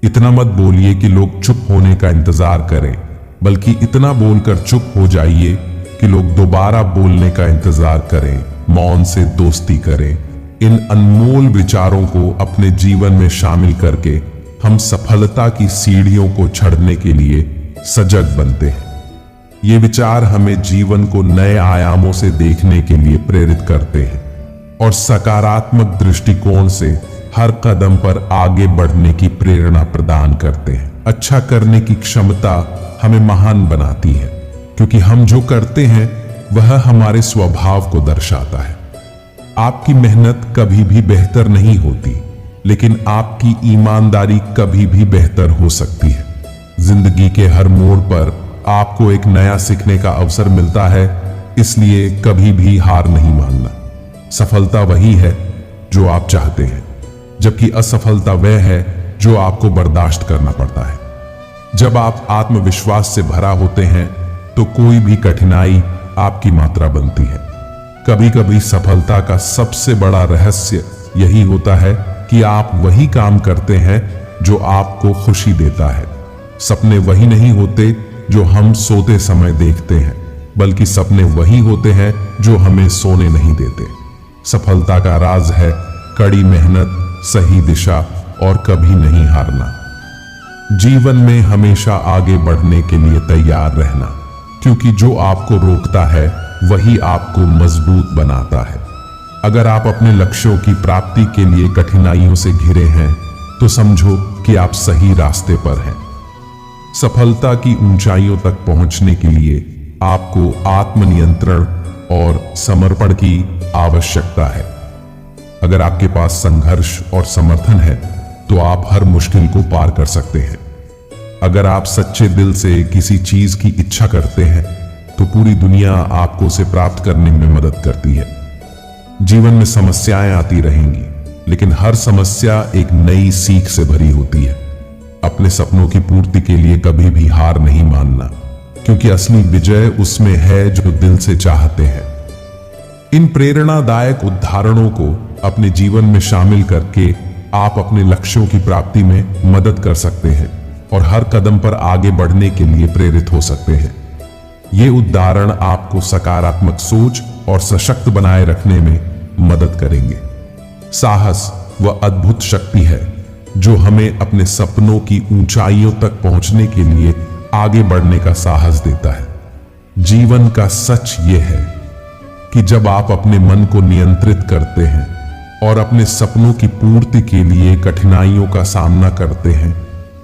इतना मत बोलिए कि लोग चुप होने का इंतजार करें, बल्कि इतना बोलकर चुप हो जाइए कि लोग दोबारा बोलने का इंतजार करें। मौन से दोस्ती करें। इन अनमोल विचारों को अपने जीवन में शामिल करके हम सफलता की सीढ़ियों को चढ़ने के लिए सजग बनते हैं। ये विचार हमें जीवन को नए आयामों से देखने के लिए प्रेरित करते हैं और सकारात्मक दृष्टिकोण से हर कदम पर आगे बढ़ने की प्रेरणा प्रदान करते हैं। अच्छा करने की क्षमता हमें महान बनाती है, क्योंकि हम जो करते हैं वह हमारे स्वभाव को दर्शाता है। आपकी मेहनत कभी भी बेहतर नहीं होती, लेकिन आपकी ईमानदारी कभी भी बेहतर हो सकती है। जिंदगी के हर मोड़ पर आपको एक नया सीखने का अवसर मिलता है, इसलिए कभी भी हार नहीं मानना। सफलता वही है जो आप चाहते हैं, जबकि असफलता वह है जो आपको बर्दाश्त करना पड़ता है। जब आप आत्मविश्वास से भरा होते हैं तो कोई भी कठिनाई आपकी मात्रा बनती है। कभी कभी सफलता का सबसे बड़ा रहस्य यही होता है कि आप वही काम करते हैं जो आपको खुशी देता है। सपने वही नहीं होते जो हम सोते समय देखते हैं, बल्कि सपने वही होते हैं जो हमें सोने नहीं देते। सफलता का राज है कड़ी मेहनत, सही दिशा और कभी नहीं हारना। जीवन में हमेशा आगे बढ़ने के लिए तैयार रहना, क्योंकि जो आपको रोकता है वही आपको मजबूत बनाता है। अगर आप अपने लक्ष्यों की प्राप्ति के लिए कठिनाइयों से घिरे हैं तो समझो कि आप सही रास्ते पर हैं। सफलता की ऊंचाइयों तक पहुंचने के लिए आपको आत्मनियंत्रण और समर्पण की आवश्यकता है। अगर आपके पास संघर्ष और समर्थन है तो आप हर मुश्किल को पार कर सकते हैं। अगर आप सच्चे दिल से किसी चीज की इच्छा करते हैं तो पूरी दुनिया आपको उसे प्राप्त करने में मदद करती है। जीवन में समस्याएं आती रहेंगी, लेकिन हर समस्या एक नई सीख से भरी होती है। अपने सपनों की पूर्ति के लिए कभी भी हार नहीं मानना, क्योंकि असली विजय उसमें है जो दिल से चाहते हैं। इन प्रेरणादायक उदाहरणों को अपने जीवन में शामिल करके आप अपने लक्ष्यों की प्राप्ति में मदद कर सकते हैं और हर कदम पर आगे बढ़ने के लिए प्रेरित हो सकते हैं। ये उदाहरण आपको सकारात्मक सोच और सशक्त बनाए रखने में मदद करेंगे। साहस वह अद्भुत शक्ति है जो हमें अपने सपनों की ऊंचाइयों तक पहुंचने के लिए आगे बढ़ने का साहस देता है। जीवन का सच यह है कि जब आप अपने मन को नियंत्रित करते हैं और अपने सपनों की पूर्ति के लिए कठिनाइयों का सामना करते हैं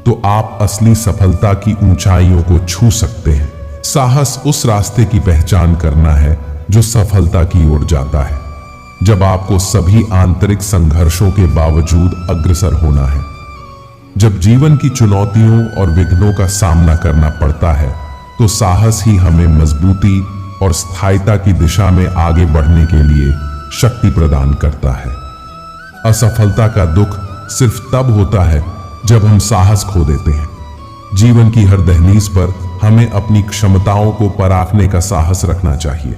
तो आप असली सफलता की ऊंचाइयों को छू सकते हैं। साहस उस रास्ते की पहचान करना है जो सफलता की ओर जाता है। जब आपको सभी आंतरिक संघर्षों के बावजूद अग्रसर होना है, जब जीवन की चुनौतियों और विघ्नों का सामना करना पड़ता है, तो साहस ही हमें मजबूती और स्थायिता की दिशा में आगे बढ़ने के लिए शक्ति प्रदान करता है। असफलता का दुख सिर्फ तब होता है जब हम साहस खो देते हैं। जीवन की हर दहलीज पर हमें अपनी क्षमताओं को परखने का साहस रखना चाहिए।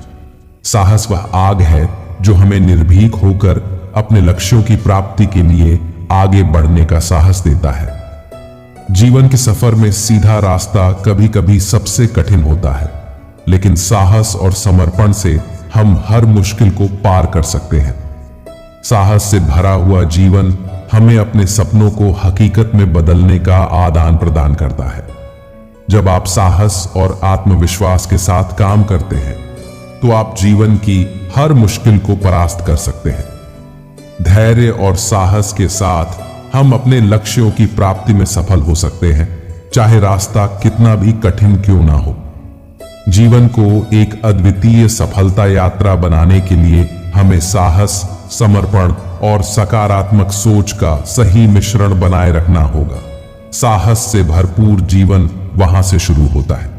साहस वह आग है जो हमें निर्भीक होकर अपने लक्ष्यों की प्राप्ति के लिए आगे बढ़ने का साहस देता है। जीवन के सफर में सीधा रास्ता कभी कभी सबसे कठिन होता है, लेकिन साहस और समर्पण से हम हर मुश्किल को पार कर सकते हैं। साहस से भरा हुआ जीवन हमें अपने सपनों को हकीकत में बदलने का आदान प्रदान करता है। जब आप साहस और आत्मविश्वास के साथ काम करते हैं तो आप जीवन की हर मुश्किल को परास्त कर सकते हैं। धैर्य और साहस के साथ हम अपने लक्ष्यों की प्राप्ति में सफल हो सकते हैं, चाहे रास्ता कितना भी कठिन क्यों ना हो। जीवन को एक अद्वितीय सफलता यात्रा बनाने के लिए हमें साहस, समर्पण और सकारात्मक सोच का सही मिश्रण बनाए रखना होगा। साहस से भरपूर जीवन वहां से शुरू होता है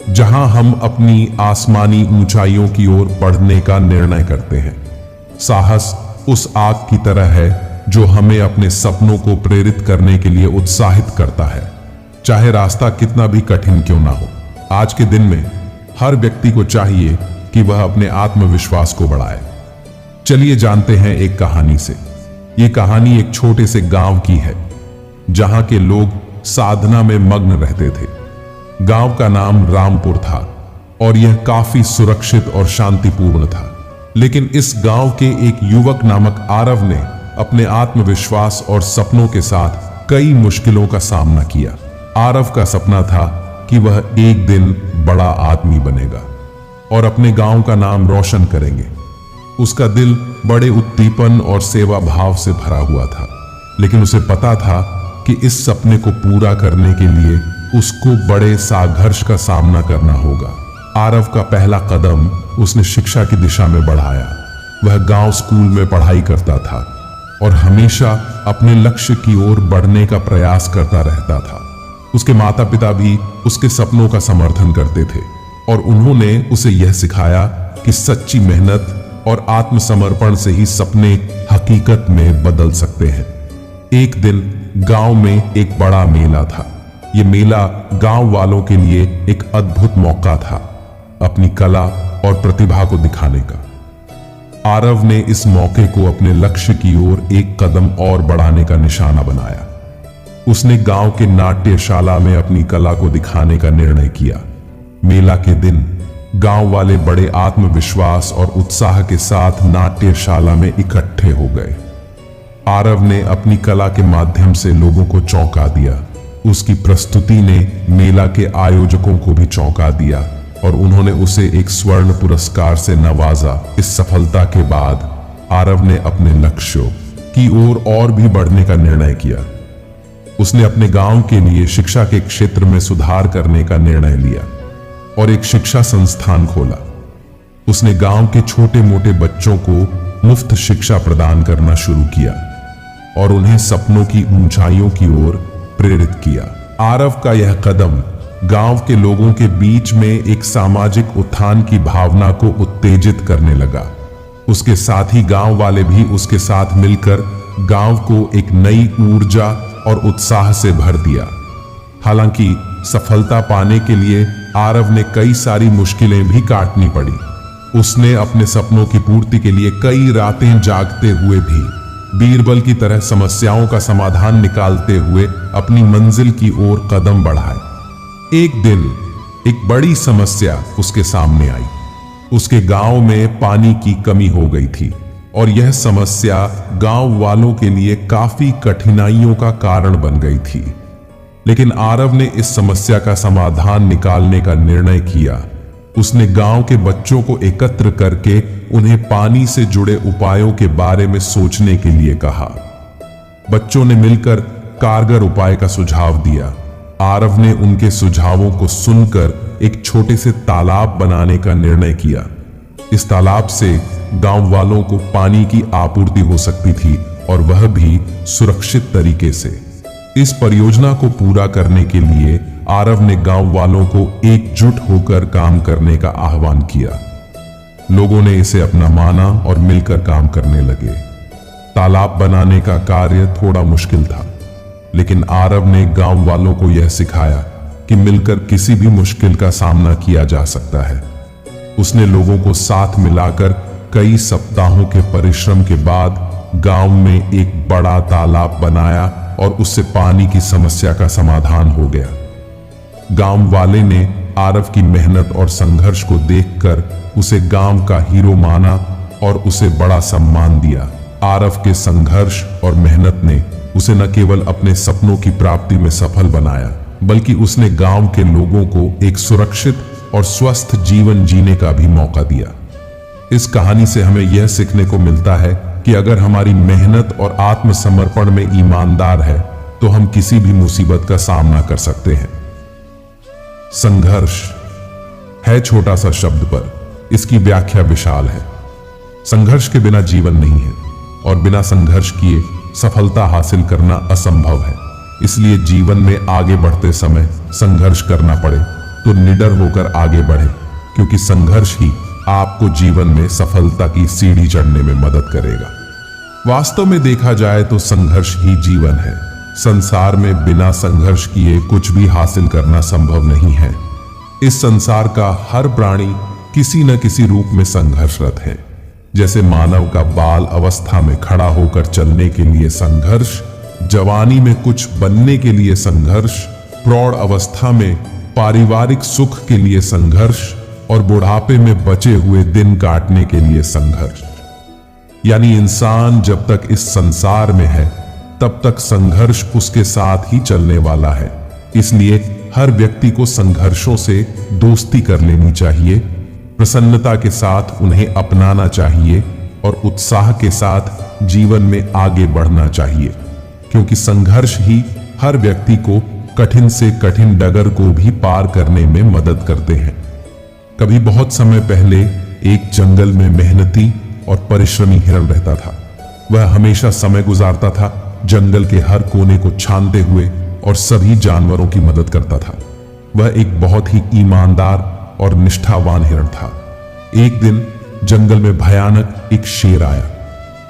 जहां हम अपनी आसमानी ऊंचाइयों की ओर बढ़ने का निर्णय करते हैं। साहस उस आग की तरह है जो हमें अपने सपनों को प्रेरित करने के लिए उत्साहित करता है, चाहे रास्ता कितना भी कठिन क्यों ना हो। आज के दिन में हर व्यक्ति को चाहिए कि वह अपने आत्मविश्वास को बढ़ाए। चलिए जानते हैं एक कहानी से। ये कहानी एक छोटे से गांव की है। जहां के लोग साधना में मग्न रहते थे। गांव का नाम रामपुर था और यह काफी सुरक्षित और शांतिपूर्ण था। लेकिन इस गांव के एक युवक नामक आरव ने अपने आत्मविश्वास और सपनों के साथ कई मुश्किलों का सामना किया। आरव का सपना था कि वह एक दिन बड़ा आदमी बनेगा और अपने गांव का नाम रोशन करेंगे। उसका दिल बड़े उद्दीपन और सेवा भाव से भरा हुआ था, लेकिन उसे पता था कि इस सपने को पूरा करने के लिए उसको बड़े संघर्ष का सामना करना होगा। आरव का पहला कदम उसने शिक्षा की दिशा में बढ़ाया। वह गांव स्कूल में पढ़ाई करता था और हमेशा अपने लक्ष्य की ओर बढ़ने का प्रयास करता रहता था। उसके माता पिता भी उसके सपनों का समर्थन करते थे और उन्होंने उसे यह सिखाया कि सच्ची मेहनत और आत्मसमर्पण से ही सपने हकीकत में बदल सकते हैं। एक दिन गांव में एक बड़ा मेला था। यह मेला गांव वालों के लिए एक अद्भुत मौका था अपनी कला और प्रतिभा को दिखाने का। आरव ने इस मौके को अपने लक्ष्य की ओर एक कदम और बढ़ाने का निशाना बनाया। उसने गांव के नाट्यशाला में अपनी कला को दिखाने का निर्णय किया। मेला के दिन गांव वाले बड़े आत्मविश्वास और उत्साह के साथ नाट्यशाला में इकट्ठे हो गए। आरव ने अपनी कला के माध्यम से लोगों को चौंका दिया। उसकी प्रस्तुति ने मेला के आयोजकों को भी चौंका दिया और उन्होंने उसे एक स्वर्ण पुरस्कार से नवाजा। इस सफलता के बाद आरव ने अपने लक्ष्यों की ओर और भी बढ़ने का निर्णय किया। उसने अपने गांव के लिए शिक्षा के क्षेत्र में सुधार करने का निर्णय लिया और एक शिक्षा संस्थान खोला। उसने गांव के छोटे मोटे बच्चों को मुफ्त शिक्षा प्रदान करना शुरू किया और उन्हें सपनों की ऊंचाइयों की ओर प्रेरित किया। आरव का यह कदम गांव के लोगों के बीच में एक सामाजिक उत्थान की भावना को उत्तेजित करने लगा। उसके साथ ही गांव वाले भी उसके साथ मिलकर गांव को एक नई ऊर्जा और उत्साह से भर दिया। हालांकि सफलता पाने के लिए आरव ने कई सारी मुश्किलें भी काटनी पड़ी। उसने अपने सपनों की पूर्ति के लिए कई रातें जागते हुए भी बीरबल की तरह समस्याओं का समाधान निकालते हुए अपनी मंजिल की ओर कदम बढ़ाए। एक दिन एक बड़ी समस्या उसके सामने आई। उसके गांव में पानी की कमी हो गई थी और यह समस्या गांव वालों के लिए काफी कठिनाइयों का कारण बन गई थी। लेकिन आरव ने इस समस्या का समाधान निकालने का निर्णय किया। उसने गांव के बच्चों को एकत्र करके उन्हें पानी से जुड़े उपायों के बारे में सोचने के लिए कहा। बच्चों ने मिलकर कारगर उपाय का सुझाव दिया। आरव ने उनके सुझावों को सुनकर एक छोटे से तालाब बनाने का निर्णय किया। इस तालाब से गांव वालों को पानी की आपूर्ति हो सकती थी और वह भी सुरक्षित तरीके से। इस परियोजना को पूरा करने के लिए आरव ने गांव वालों को एकजुट होकर काम करने का आह्वान किया। लोगों ने इसे अपना माना और मिलकर काम करने लगे। तालाब बनाने का कार्य थोड़ा मुश्किल था, लेकिन आरव ने गांव वालों को यह सिखाया कि मिलकर किसी भी मुश्किल का सामना किया जा सकता है। उसने लोगों को साथ मिलाकर कई सप्ताहों के परिश्रम के बाद गांव में एक बड़ा तालाब बनाया और उससे पानी की समस्या का समाधान हो गया। गांव वाले ने आरव की मेहनत और संघर्ष को देखकर उसे गांव का हीरो माना और उसे बड़ा सम्मान दिया। आरव के संघर्ष और मेहनत ने उसे न केवल अपने सपनों की प्राप्ति में सफल बनाया, बल्कि उसने गांव के लोगों को एक सुरक्षित और स्वस्थ जीवन जीने का भी मौका दिया। इस कहानी से हमें यह सीखने को मिलता है कि अगर हमारी मेहनत और आत्मसमर्पण में ईमानदार है तो हम किसी भी मुसीबत का सामना कर सकते हैं। संघर्ष है छोटा सा शब्द, पर इसकी व्याख्या विशाल है। संघर्ष के बिना जीवन नहीं है और बिना संघर्ष किए सफलता हासिल करना असंभव है। इसलिए जीवन में आगे बढ़ते समय संघर्ष करना पड़े तो निडर होकर आगे बढ़े, क्योंकि संघर्ष ही आपको जीवन में सफलता की सीढ़ी चढ़ने में मदद करेगा। वास्तव में देखा जाए तो संघर्ष ही जीवन है। संसार में बिना संघर्ष किए कुछ भी हासिल करना संभव नहीं है। इस संसार का हर प्राणी किसी न किसी रूप में संघर्षरत है। जैसे मानव का बाल अवस्था में खड़ा होकर चलने के लिए संघर्ष जवानी में कुछ बनने के लिए संघर्ष, प्रौढ़ अवस्था में पारिवारिक सुख के लिए संघर्ष और बुढ़ापे में बचे हुए दिन काटने के लिए संघर्ष। यानी इंसान जब तक इस संसार में है तब तक संघर्ष उसके साथ ही चलने वाला है। इसलिए हर व्यक्ति को संघर्षों से दोस्ती कर लेनी चाहिए, प्रसन्नता के साथ उन्हें अपनाना चाहिए और उत्साह के साथ जीवन में आगे बढ़ना चाहिए, क्योंकि संघर्ष ही हर व्यक्ति को कठिन से कठिन डगर को भी पार करने में मदद करते हैं। कभी बहुत समय पहले एक जंगल में मेहनती और परिश्रमी हिरण रहता था। वह हमेशा समय गुजारता था, जंगल के हर कोने को छानते हुए और सभी जानवरों की मदद करता था। वह एक बहुत ही ईमानदार और निष्ठावान हिरण था। एक दिन जंगल में भयानक एक शेर आया।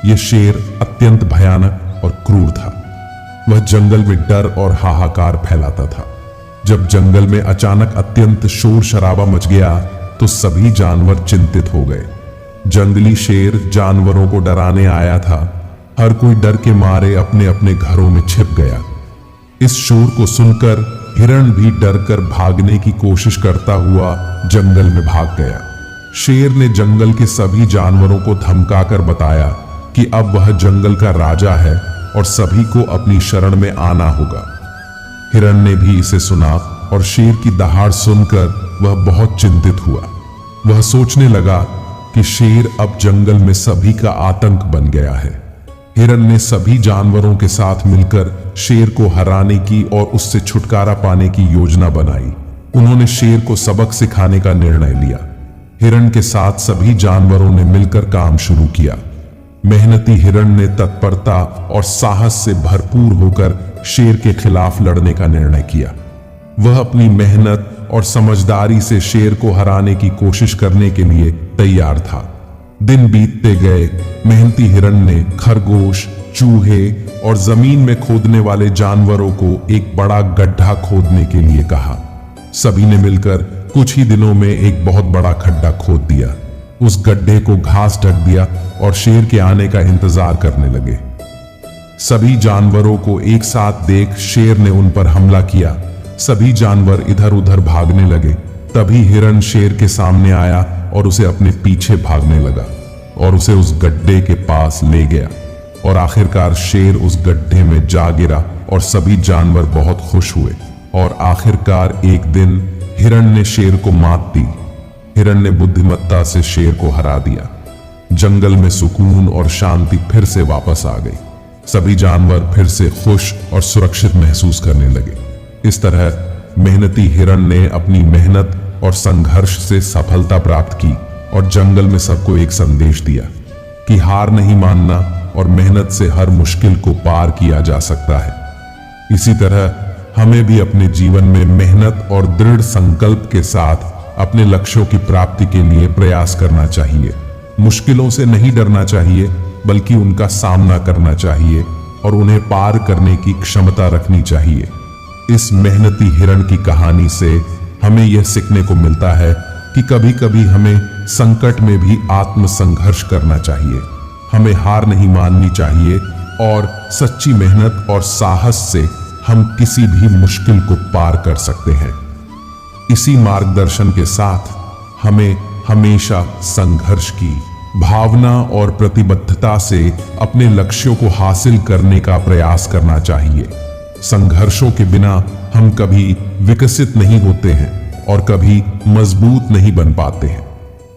यह शेर अत्यंत भयानक और क्रूर था। वह जंगल में डर और हाहाकार फैलाता था। जब जंगल में अचानक अत्यंत शोर शराबा मच गया तो सभी जानवर चिंतित हो गए। जंगली शेर जानवरों को डराने आया था। हर कोई डर के मारे अपने अपने घरों में छिप गया। इस शोर को सुनकर हिरण भी डरकर भागने की कोशिश करता हुआ जंगल में भाग गया। शेर ने जंगल के सभी जानवरों को धमकाकर बताया कि अब वह जंगल का राजा है और सभी को अपनी शरण में आना होगा। हिरण ने भी इसे सुना और शेर की दहाड़ सुनकर वह बहुत चिंतित हुआ। वह सोचने लगा कि शेर अब जंगल में सभी का आतंक बन गया है। हिरण ने सभी जानवरों के साथ मिलकर शेर को हराने की और उससे छुटकारा पाने की योजना बनाई। उन्होंने शेर को सबक सिखाने का निर्णय लिया। हिरण के साथ सभी जानवरों ने मिलकर काम शुरू किया। मेहनती हिरण ने तत्परता और साहस से भरपूर होकर शेर के खिलाफ लड़ने का निर्णय किया। वह अपनी मेहनत और समझदारी से शेर को हराने की कोशिश करने के लिए तैयार था। दिन बीतते गए। मेहनती हिरण ने खरगोश, चूहे और जमीन में खोदने वाले जानवरों को एक बड़ा गड्ढा खोदने के लिए कहा। सभी ने मिलकर कुछ ही दिनों में एक बहुत बड़ा खड्डा खोद दिया। उस गड्ढे को घास ढक दिया और शेर के आने का इंतजार करने लगे। सभी जानवरों को एक साथ देख शेर ने उन पर हमला किया। सभी जानवर इधर उधर भागने लगे। तभी हिरण शेर के सामने आया और उसे अपने पीछे भागने लगा और उसे उस गड्ढे के पास ले गया और आखिरकार शेर उस गड्ढे में जा गिरा और सभी जानवर बहुत खुश हुए। और आखिरकार एक दिन हिरण ने शेर को मात दी। हिरण ने बुद्धिमत्ता से शेर को हरा दिया। जंगल में सुकून और शांति फिर से वापस आ गई। सभी जानवर फिर से खुश और सुरक्षित महसूस करने लगे। इस तरह मेहनती हिरण ने अपनी मेहनत और संघर्ष से सफलता प्राप्त की और जंगल में सबको एक संदेश दिया कि हार नहीं मानना और मेहनत से हर मुश्किल को पार किया जा सकता है। इसी तरह हमें भी अपने जीवन में मेहनत और दृढ़ संकल्प के साथ अपने लक्ष्यों की प्राप्ति के लिए प्रयास करना चाहिए। मुश्किलों से नहीं डरना चाहिए, बल्कि उनका सामना करना चाहिए और उन्हें पार करने की क्षमता रखनी चाहिए। इस मेहनती हिरण की कहानी से हमें यह सीखने को मिलता है कि कभी कभी हमें संकट में भी आत्मसंघर्ष करना चाहिए। हमें हार नहीं माननी चाहिए और सच्ची मेहनत और साहस से हम किसी भी मुश्किल को पार कर सकते हैं। इसी मार्गदर्शन के साथ हमें हमेशा संघर्ष की भावना और प्रतिबद्धता से अपने लक्ष्यों को हासिल करने का प्रयास करना चाहिए। संघर्षों के बिना हम कभी विकसित नहीं होते हैं और कभी मजबूत नहीं बन पाते हैं।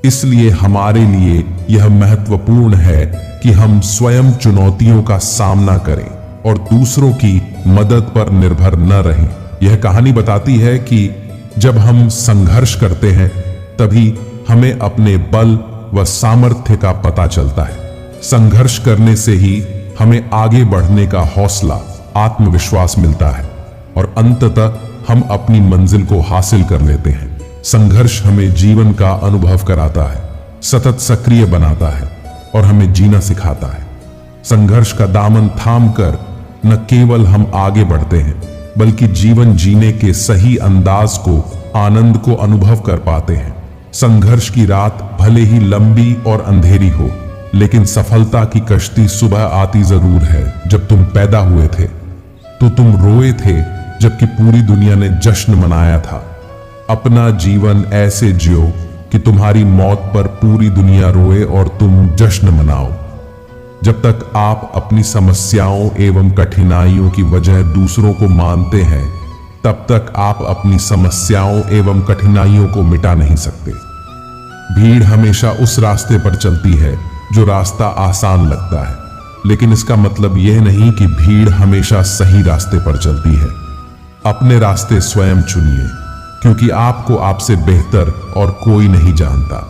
इसलिए हमारे लिए यह महत्वपूर्ण है कि हम स्वयं चुनौतियों का सामना करें और दूसरों की मदद पर निर्भर न रहें। यह कहानी बताती है कि जब हम संघर्ष करते हैं तभी हमें अपने बल व सामर्थ्य का पता चलता है। संघर्ष करने से ही हमें आगे बढ़ने का हौसला, आत्मविश्वास मिलता है और अंततः हम अपनी मंजिल को हासिल कर लेते हैं। संघर्ष हमें जीवन का अनुभव कराता है, सतत सक्रिय बनाता है और हमें जीना सिखाता है। संघर्ष का दामन थामकर न केवल हम आगे बढ़ते हैं, बल्कि जीवन जीने के सही अंदाज को, आनंद को अनुभव कर पाते हैं। संघर्ष की रात भले ही लंबी और अंधेरी हो, लेकिन सफलता की कश्ती सुबह आती जरूर है। जब तुम पैदा हुए थे तो तुम रोए थे जबकि पूरी दुनिया ने जश्न मनाया था। अपना जीवन ऐसे जियो कि तुम्हारी मौत पर पूरी दुनिया रोए और तुम जश्न मनाओ। जब तक आप अपनी समस्याओं एवं कठिनाइयों की वजह दूसरों को मानते हैं, तब तक आप अपनी समस्याओं एवं कठिनाइयों को मिटा नहीं सकते। भीड़ हमेशा उस रास्ते पर चलती है जो रास्ता आसान लगता है, लेकिन इसका मतलब यह नहीं कि भीड़ हमेशा सही रास्ते पर चलती है। अपने रास्ते स्वयं चुनिए, क्योंकि आपको आपसे बेहतर और कोई नहीं जानता।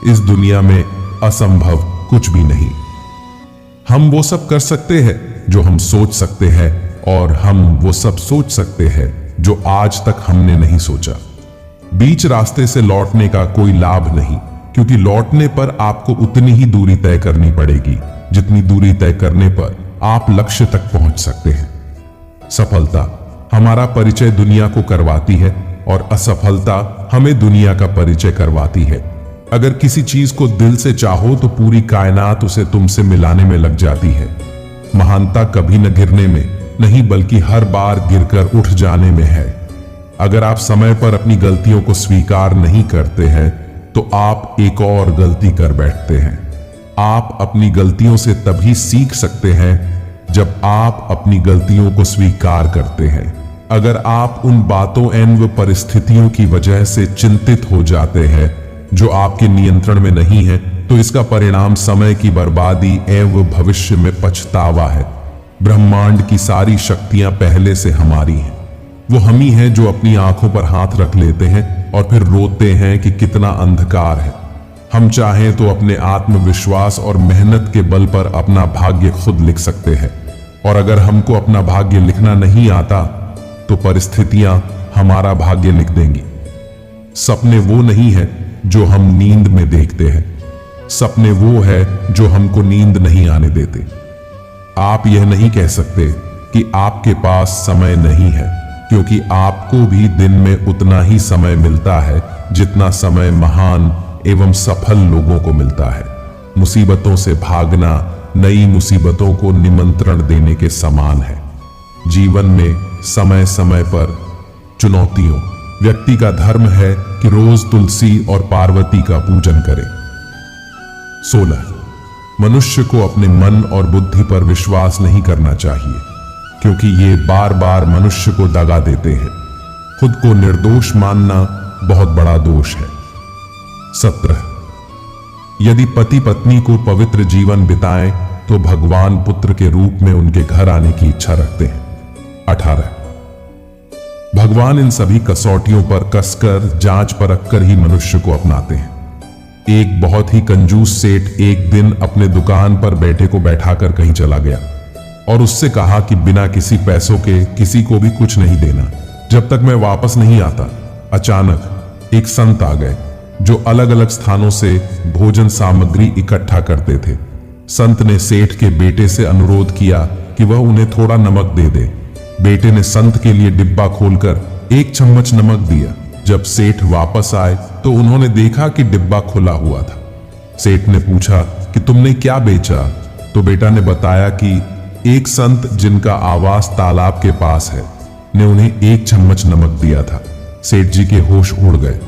इस दुनिया में असंभव कुछ भी नहीं। हम वो सब कर सकते हैं जो हम सोच सकते हैं, और हम वो सब सोच सकते हैं जो आज तक हमने नहीं सोचा। बीच रास्ते से लौटने का कोई लाभ नहीं, क्योंकि लौटने पर आपको उतनी ही दूरी तय करनी पड़ेगी जितनी दूरी तय करने पर आप लक्ष्य तक पहुंच सकते हैं। सफलता हमारा परिचय दुनिया को करवाती है और असफलता हमें दुनिया का परिचय करवाती है। अगर किसी चीज को दिल से चाहो तो पूरी कायनात उसे तुमसे मिलाने में लग जाती है। महानता कभी न गिरने में नहीं, बल्कि हर बार गिरकर उठ जाने में है। अगर आप समय पर अपनी गलतियों को स्वीकार नहीं करते हैं तो आप एक और गलती कर बैठते हैं। आप अपनी गलतियों से तभी सीख सकते हैं जब आप अपनी गलतियों को स्वीकार करते हैं। अगर आप उन बातों एवं परिस्थितियों की वजह से चिंतित हो जाते हैं जो आपके नियंत्रण में नहीं है, तो इसका परिणाम समय की बर्बादी एवं भविष्य में पछतावा है। ब्रह्मांड की सारी शक्तियां पहले से हमारी हैं। वो हम ही हैं जो अपनी आंखों पर हाथ रख लेते हैं और फिर रोते हैं कि कितना अंधकार है। हम चाहें तो अपने आत्मविश्वास और मेहनत के बल पर अपना भाग्य खुद लिख सकते हैं, और अगर हमको अपना भाग्य लिखना नहीं आता तो परिस्थितियां हमारा भाग्य लिख देंगी। सपने वो नहीं है जो हम नींद में देखते हैं, सपने वो है जो हमको नींद नहीं आने देते। आप यह नहीं कह सकते कि आपके पास समय नहीं है, क्योंकि आपको भी दिन में उतना ही समय मिलता है जितना समय महान एवं सफल लोगों को मिलता है। मुसीबतों से भागना नई मुसीबतों को निमंत्रण देने के समान है। जीवन में समय समय पर चुनौतियों, व्यक्ति का धर्म है कि रोज तुलसी और पार्वती का पूजन करे। 16. मनुष्य को अपने मन और बुद्धि पर विश्वास नहीं करना चाहिए, क्योंकि ये बार बार मनुष्य को दगा देते हैं। खुद को निर्दोष मानना बहुत बड़ा दोष है। 17. यदि पति पत्नी को पवित्र जीवन बिताएं तो भगवान पुत्र के रूप में उनके घर आने की इच्छा रखते हैं। 18. भगवान इन सभी कसौटियों पर कसकर जांच परख कर ही मनुष्य को अपनाते हैं। एक बहुत ही कंजूस सेठ एक दिन अपने दुकान पर बेटे को बैठाकर कहीं चला गया और उससे कहा कि बिना किसी पैसों के किसी को भी कुछ नहीं देना जब तक मैं वापस नहीं आता। अचानक एक संत आ गए जो अलग अलग स्थानों से भोजन सामग्री इकट्ठा करते थे। संत ने सेठ के बेटे से अनुरोध किया कि वह उन्हें थोड़ा नमक दे दे। बेटे ने संत के लिए डिब्बा खोलकर 1 चम्मच नमक दिया। जब सेठ वापस आए तो उन्होंने देखा कि डिब्बा खुला हुआ था। सेठ ने पूछा कि तुमने क्या बेचा? तो बेटा ने बताया कि एक संत जिनका आवास तालाब के पास है ने उन्हें 1 चम्मच नमक दिया था। सेठ जी के होश उड़ गए,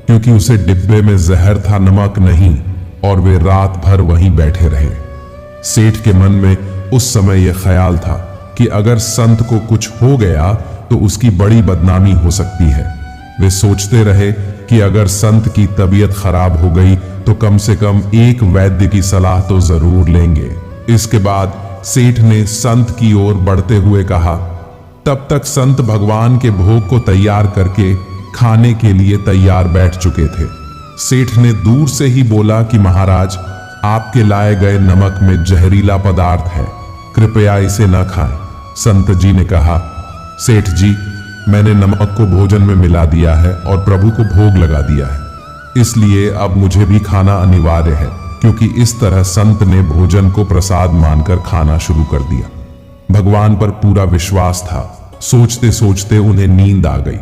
क्योंकि उसे डिब्बे में जहर था, नमक नहीं, और वे रात भर वहीं बैठे रहे। सेठ के मन में उस समय यह ख्याल था कि अगर संत को कुछ हो गया तो उसकी बड़ी बदनामी हो सकती है। वे सोचते रहे कि अगर संत की तबीयत खराब हो गई तो कम से कम एक वैद्य की सलाह तो जरूर लेंगे। इसके बाद सेठ ने संत की ओर बढ़ते हुए कहा। तब तक संत भगवान के भोग को तैयार करके खाने के लिए तैयार बैठ चुके थे। सेठ ने दूर से ही बोला कि महाराज, आपके लाए गए नमक में जहरीला पदार्थ है, कृपया इसे न खाएं। संत जी ने कहा, सेठ जी, मैंने नमक को भोजन में मिला दिया है और प्रभु को भोग लगा दिया है, इसलिए अब मुझे भी खाना अनिवार्य है। क्योंकि इस तरह संत ने भोजन को प्रसाद मानकर खाना शुरू कर दिया। भगवान पर पूरा विश्वास था। सोचते सोचते उन्हें नींद आ गई।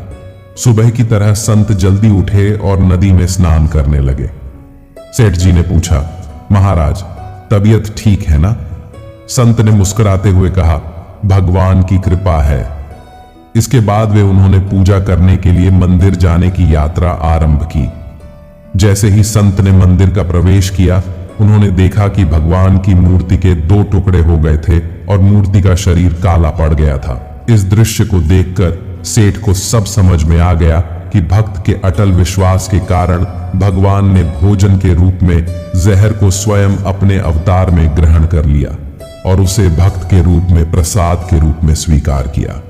सुबह की तरह संत जल्दी उठे और नदी में स्नान करने लगे। सेठ जी ने पूछा, महाराज, तबीयत ठीक है ना? संत ने मुस्कुराते हुए कहा, भगवान की कृपा है, इसके बाद उन्होंने पूजा करने के लिए मंदिर जाने की यात्रा आरंभ की। जैसे ही संत ने मंदिर का प्रवेश किया, उन्होंने देखा कि भगवान की मूर्ति के 2 टुकड़े हो गए थे और मूर्ति का शरीर काला पड़ गया था। इस दृश्य को देखकर सेठ को सब समझ में आ गया कि भक्त के अटल विश्वास के कारण भगवान ने भोजन के रूप में जहर को स्वयं अपने अवतार में ग्रहण कर लिया और उसे भक्त के रूप में प्रसाद के रूप में स्वीकार किया।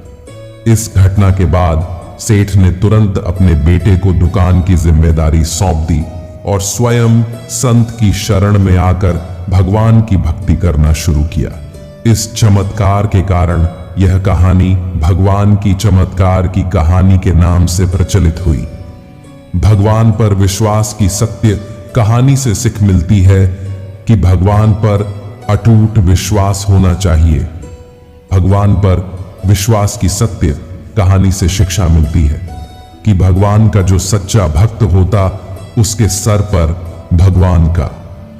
इस घटना के बाद सेठ ने तुरंत अपने बेटे को दुकान की जिम्मेदारी सौंप दी और स्वयं संत की शरण में आकर भगवान की भक्ति करना शुरू किया। इस चमत्कार के कारण यह कहानी भगवान की चमत्कार की कहानी के नाम से प्रचलित हुई। भगवान पर विश्वास की सत्य कहानी से सीख मिलती है कि भगवान पर अटूट विश्वास होना चाहिए। भगवान पर विश्वास की सत्य कहानी से शिक्षा मिलती है कि भगवान का जो सच्चा भक्त होता, उसके सर पर भगवान का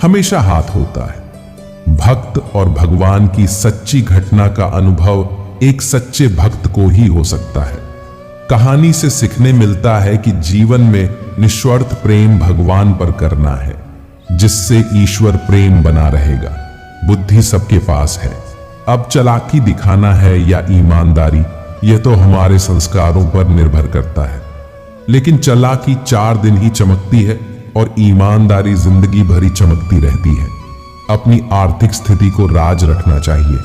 हमेशा हाथ होता है। भक्त और भगवान की सच्ची घटना का अनुभव एक सच्चे भक्त को ही हो सकता है। कहानी से सीखने मिलता है कि जीवन में निस्वार्थ प्रेम भगवान पर करना है, जिससे ईश्वर प्रेम बना रहेगा। बुद्धि सबके पास है, अब चालाकी दिखाना है या ईमानदारी, यह तो हमारे संस्कारों पर निर्भर करता है। लेकिन चालाकी 4 दिन ही चमकती है और ईमानदारी जिंदगी भरी चमकती रहती है। अपनी आर्थिक स्थिति को राज रखना चाहिए।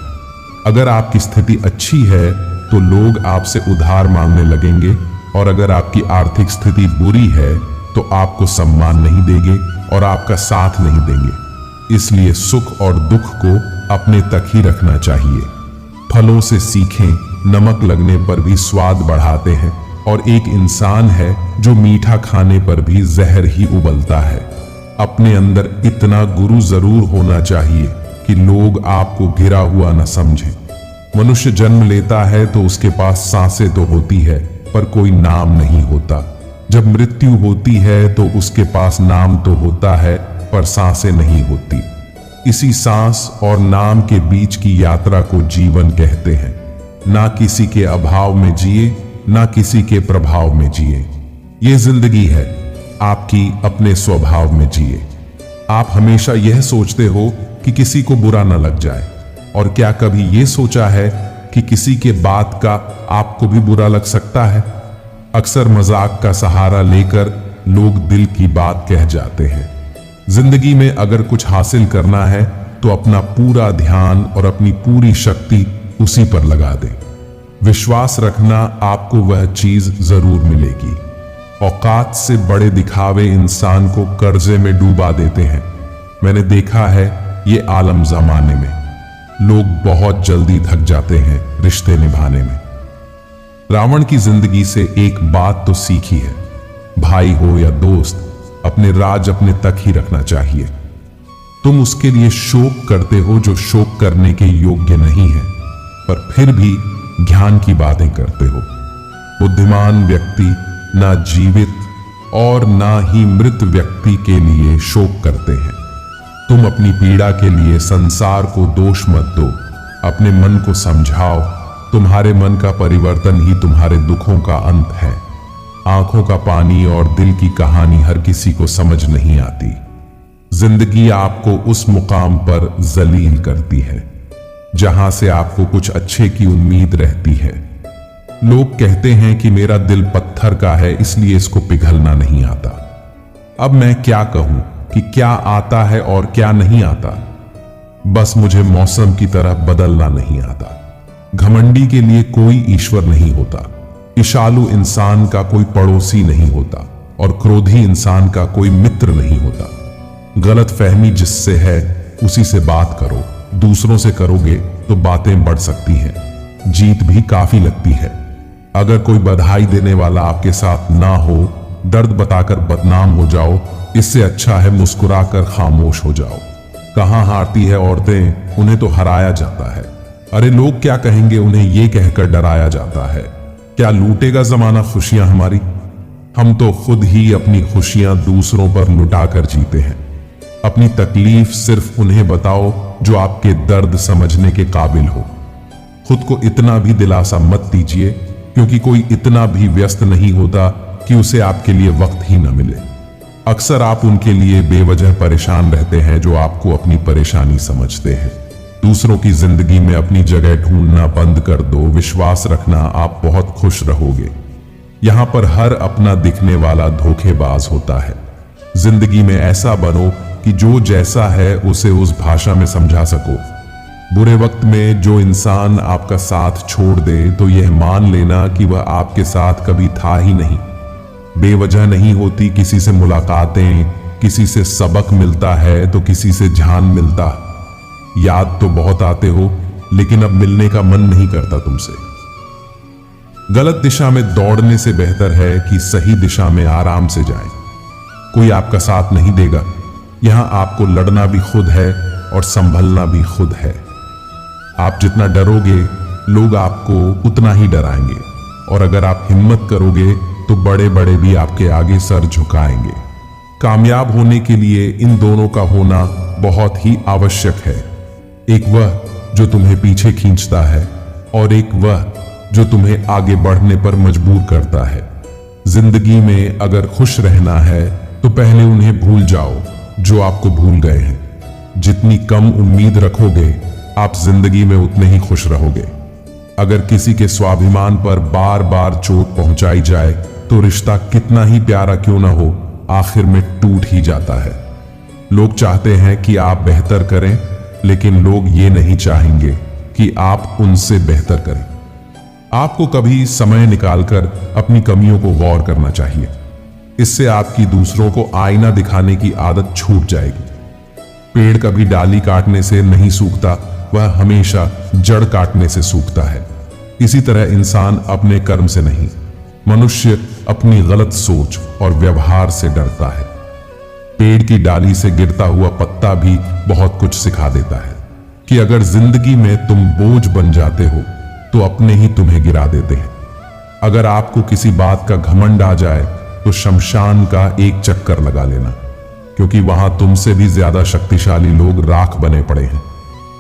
अगर आपकी स्थिति अच्छी है तो लोग आपसे उधार मांगने लगेंगे, और अगर आपकी आर्थिक स्थिति बुरी है तो आपको सम्मान नहीं देंगे और आपका साथ नहीं देंगे। इसलिए सुख और दुख को अपने तक ही रखना चाहिए। फलों से सीखें, नमक लगने पर भी स्वाद बढ़ाते हैं, और एक इंसान है जो मीठा खाने पर भी जहर ही उबलता है। अपने अंदर इतना गुरु जरूर होना चाहिए कि लोग आपको गिरा हुआ न समझें। मनुष्य जन्म लेता है तो उसके पास सांसें तो होती है, पर कोई नाम नहीं होता। जब मृत्यु होती है तो उसके पास नाम तो होता है, पर सांसें नहीं होती। इसी सांस और नाम के बीच की यात्रा को जीवन कहते हैं। ना किसी के अभाव में जिए, ना किसी के प्रभाव में जिए। ये जिंदगी है, आपकी अपने स्वभाव में जिए। आप हमेशा यह सोचते हो कि किसी को बुरा न लग जाए, और क्या कभी यह सोचा है कि किसी के बात का आपको भी बुरा लग सकता है? अक्सर मजाक का सहारा लेकर लोग दिल की बात कह जाते हैं। जिंदगी में अगर कुछ हासिल करना है तो अपना पूरा ध्यान और अपनी पूरी शक्ति उसी पर लगा दें। विश्वास रखना, आपको वह चीज जरूर मिलेगी। औकात से बड़े दिखावे इंसान को कर्जे में डूबा देते हैं। मैंने देखा है ये आलम जमाने में लोग बहुत जल्दी थक जाते हैं रिश्ते निभाने में। रावण की जिंदगी से एक बात तो सीखी है, भाई हो या दोस्त, अपने राज अपने तक ही रखना चाहिए। तुम उसके लिए शोक करते हो जो शोक करने के योग्य नहीं है, पर फिर भी ज्ञान की बातें करते हो। बुद्धिमान व्यक्ति ना जीवित और ना ही मृत व्यक्ति के लिए शोक करते हैं। तुम अपनी पीड़ा के लिए संसार को दोष मत दो, अपने मन को समझाओ। तुम्हारे मन का परिवर्तन ही तुम्हारे दुखों का अंत है। आंखों का पानी और दिल की कहानी हर किसी को समझ नहीं आती। जिंदगी आपको उस मुकाम पर जलील करती है जहां से आपको कुछ अच्छे की उम्मीद रहती है। लोग कहते हैं कि मेरा दिल पत्थर का है, इसलिए इसको पिघलना नहीं आता। अब मैं क्या कहूं कि क्या आता है और क्या नहीं आता। बस मुझे मौसम की तरह बदलना नहीं आता। घमंडी के लिए कोई ईश्वर नहीं होता। ईर्ष्यालु इंसान का कोई पड़ोसी नहीं होता, और क्रोधी इंसान का कोई मित्र नहीं होता। गलत फहमी जिससे है उसी से बात करो। दूसरों से करोगे तो बातें बढ़ सकती हैं, जीत भी काफी लगती है। अगर कोई बधाई देने वाला आपके साथ ना हो, दर्द बताकर बदनाम हो जाओ, इससे अच्छा है मुस्कुराकर खामोश हो जाओ। कहां हारती है औरतें, उन्हें तो हराया जाता है। अरे लोग क्या कहेंगे, उन्हें यह कहकर डराया जाता है। क्या लूटेगा जमाना खुशियां हमारी? हम तो खुद ही अपनी खुशियां दूसरों पर लुटाकर जीते हैं। अपनी तकलीफ सिर्फ उन्हें बताओ जो आपके दर्द समझने के काबिल हो। खुद को इतना भी दिलासा मत दीजिए क्योंकि कोई इतना भी व्यस्त नहीं होता कि उसे आपके लिए वक्त ही न मिले। अक्सर आप उनके लिए बेवजह परेशान रहते हैं जो आपको अपनी परेशानी समझते हैं। दूसरों की जिंदगी में अपनी जगह ढूंढना बंद कर दो, विश्वास रखना आप बहुत खुश रहोगे। यहां पर हर अपना दिखने वाला धोखेबाज होता है। जिंदगी में ऐसा बनो कि जो जैसा है उसे उस भाषा में समझा सको। बुरे वक्त में जो इंसान आपका साथ छोड़ दे तो यह मान लेना कि वह आपके साथ कभी था ही नहीं। बेवजह नहीं होती किसी से मुलाकातें, किसी से सबक मिलता है तो किसी से जान मिलता। याद तो बहुत आते हो लेकिन अब मिलने का मन नहीं करता तुमसे। गलत दिशा में दौड़ने से बेहतर है कि सही दिशा में आराम से जाएं। कोई आपका साथ नहीं देगा। यहां आपको लड़ना भी खुद है और संभलना भी खुद है। आप जितना डरोगे लोग आपको उतना ही डराएंगे, और अगर आप हिम्मत करोगे तो बड़े बड़े भी आपके आगे सर झुकाएंगे। कामयाब होने के लिए इन दोनों का होना बहुत ही आवश्यक है। एक वह जो तुम्हें पीछे खींचता है और एक वह जो तुम्हें आगे बढ़ने पर मजबूर करता है। जिंदगी में अगर खुश रहना है तो पहले उन्हें भूल जाओ जो आपको भूल गए हैं। जितनी कम उम्मीद रखोगे आप जिंदगी में उतने ही खुश रहोगे। अगर किसी के स्वाभिमान पर बार बार चोट पहुंचाई जाए तो रिश्ता कितना ही प्यारा क्यों ना हो, आखिर में टूट ही जाता है। लोग चाहते हैं कि आप बेहतर करें, लेकिन लोग ये नहीं चाहेंगे कि आप उनसे बेहतर करें। आपको कभी समय निकालकर अपनी कमियों को गौर करना चाहिए। इससे आपकी दूसरों को आईना दिखाने की आदत छूट जाएगी। पेड़ कभी डाली काटने से नहीं सूखता, वह हमेशा जड़ काटने से सूखता है। इसी तरह इंसान अपने कर्म से नहीं, मनुष्य अपनी गलत सोच और व्यवहार से डरता है। पेड़ की डाली से गिरता हुआ पत्ता भी बहुत कुछ सिखा देता है कि अगर जिंदगी में तुम बोझ बन जाते हो तो अपने ही तुम्हें गिरा देते हैं। अगर आपको किसी बात का घमंड आ जाए तो शमशान का एक चक्कर लगा लेना, क्योंकि वहां तुमसे भी ज्यादा शक्तिशाली लोग राख बने पड़े हैं।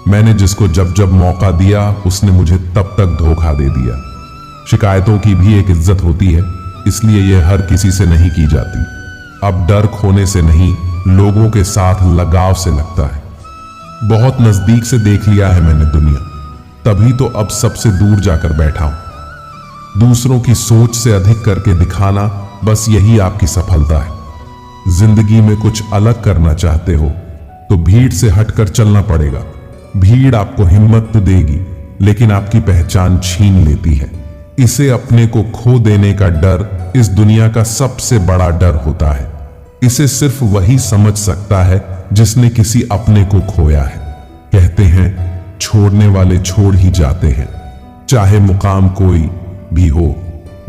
मैंने जिसको जब जब मौका दिया उसने मुझे तब तक धोखा दे दिया। शिकायतों की भी एक इज्जत होती है, इसलिए यह हर किसी से नहीं की जाती। अब डर खोने से नहीं, लोगों के साथ लगाव से लगता है। बहुत नजदीक से देख लिया है मैंने दुनिया, तभी तो अब सबसे दूर जाकर बैठा हूं। दूसरों की सोच से अधिक करके दिखाना, बस यही आपकी सफलता है। जिंदगी में कुछ अलग करना चाहते हो तो भीड़ से हटकर चलना पड़ेगा। भीड़ आपको हिम्मत तो देगी, लेकिन आपकी पहचान छीन लेती है। इसे अपने को खो देने का डर इस दुनिया का सबसे बड़ा डर होता है। इसे सिर्फ वही समझ सकता है जिसने किसी अपने को खोया है। कहते हैं छोड़ने वाले छोड़ ही जाते हैं, चाहे मुकाम कोई भी हो,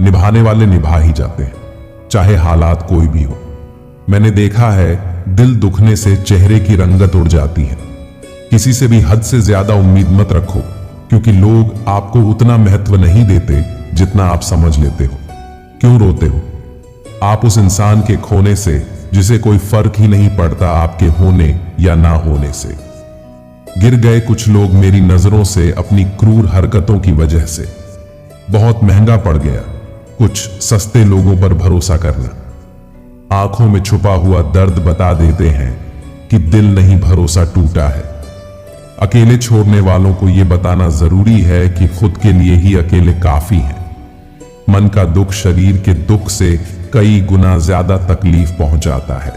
निभाने वाले निभा ही जाते हैं, चाहे हालात कोई भी हो। मैंने देखा है दिल दुखने से चेहरे की रंगत उड़ जाती है। किसी से भी हद से ज्यादा उम्मीद मत रखो, क्योंकि लोग आपको उतना महत्व नहीं देते जितना आप समझ लेते हो। क्यों रोते हो आप उस इंसान के खोने से जिसे कोई फर्क ही नहीं पड़ता आपके होने या ना होने से। गिर गए कुछ लोग मेरी नजरों से अपनी क्रूर हरकतों की वजह से। बहुत महंगा पड़ गया कुछ सस्ते लोगों पर भरोसा करना। आंखों में छुपा हुआ दर्द बता देते हैं कि दिल नहीं भरोसा टूटा है। अकेले छोड़ने वालों को यह बताना जरूरी है कि खुद के लिए ही अकेले काफी हैं। मन का दुख शरीर के दुख से कई गुना ज्यादा तकलीफ पहुंचाता है।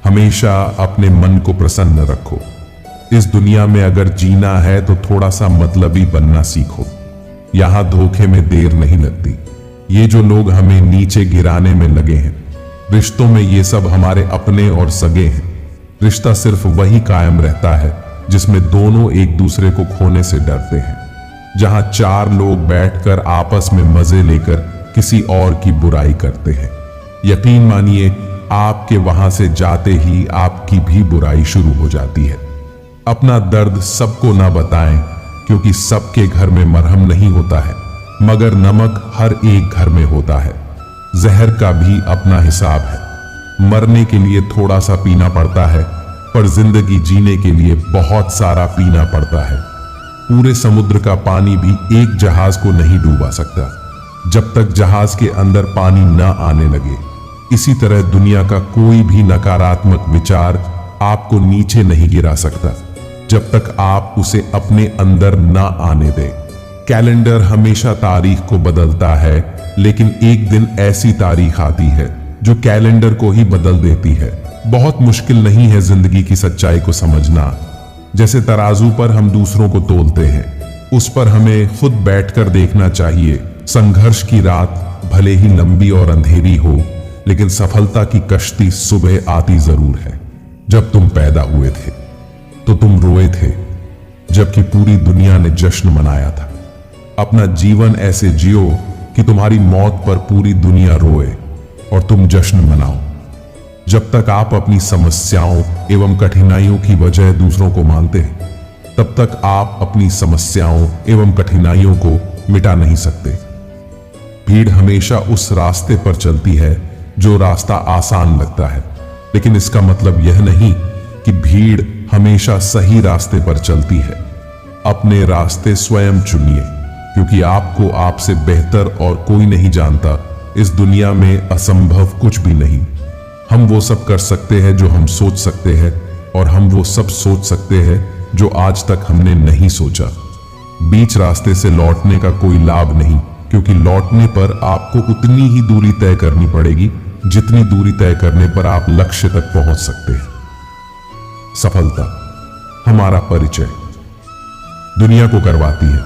हमेशा अपने मन को प्रसन्न रखो। इस दुनिया में अगर जीना है तो थोड़ा सा मतलबी बनना सीखो। यहां धोखे में देर नहीं लगती। ये जो लोग हमें नीचे गिराने में लगे हैं, रिश्तों में ये सब हमारे अपने और सगे हैं। रिश्ता सिर्फ वही कायम रहता है जिसमें दोनों एक दूसरे को खोने से डरते हैं। जहां चार लोग बैठकर आपस में मजे लेकर किसी और की बुराई करते हैं। यकीन मानिए आपके वहां से जाते ही आपकी भी बुराई शुरू हो जाती है। अपना दर्द सबको ना बताएं, क्योंकि सबके घर में मरहम नहीं होता है, मगर नमक हर एक घर में होता है। जहर का भी अपना हिसाब है। मरने के लिए थोड़ा सा पीना पड़ता है, पर जिंदगी जीने के लिए बहुत सारा पीना पड़ता है। पूरे समुद्र का पानी भी एक जहाज को नहीं डूबा सकता। जब तक जहाज के अंदर पानी न आने लगे। इसी तरह दुनिया का कोई भी नकारात्मक विचार आपको नीचे नहीं गिरा सकता जब तक आप उसे अपने अंदर न आने दें। कैलेंडर हमेशा तारीख को बदलता है, लेकिन एक दिन ऐसी तारीख आती है जो कैलेंडर को ही बदल देती है। बहुत मुश्किल नहीं है जिंदगी की सच्चाई को समझना। जैसे तराजू पर हम दूसरों को तोलते हैं, उस पर हमें खुद बैठकर देखना चाहिए। संघर्ष की रात भले ही लंबी और अंधेरी हो, लेकिन सफलता की कश्ती सुबह आती जरूर है। जब तुम पैदा हुए थे तो तुम रोए थे, जबकि पूरी दुनिया ने जश्न मनाया था। अपना जीवन ऐसे जियो कि तुम्हारी मौत पर पूरी दुनिया रोए और तुम जश्न मनाओ। जब तक आप अपनी समस्याओं एवं कठिनाइयों की वजह दूसरों को मानते हैं, तब तक आप अपनी समस्याओं एवं कठिनाइयों को मिटा नहीं सकते। भीड़ हमेशा उस रास्ते पर चलती है जो रास्ता आसान लगता है, लेकिन इसका मतलब यह नहीं कि भीड़ हमेशा सही रास्ते पर चलती है। अपने रास्ते स्वयं चुनिए, क्योंकि आपको आपसे बेहतर और कोई नहीं जानता। इस दुनिया में असंभव कुछ भी नहीं। हम वो सब कर सकते हैं जो हम सोच सकते हैं, और हम वो सब सोच सकते हैं जो आज तक हमने नहीं सोचा। बीच रास्ते से लौटने का कोई लाभ नहीं, क्योंकि लौटने पर आपको उतनी ही दूरी तय करनी पड़ेगी जितनी दूरी तय करने पर आप लक्ष्य तक पहुंच सकते हैं। सफलता हमारा परिचय दुनिया को करवाती है,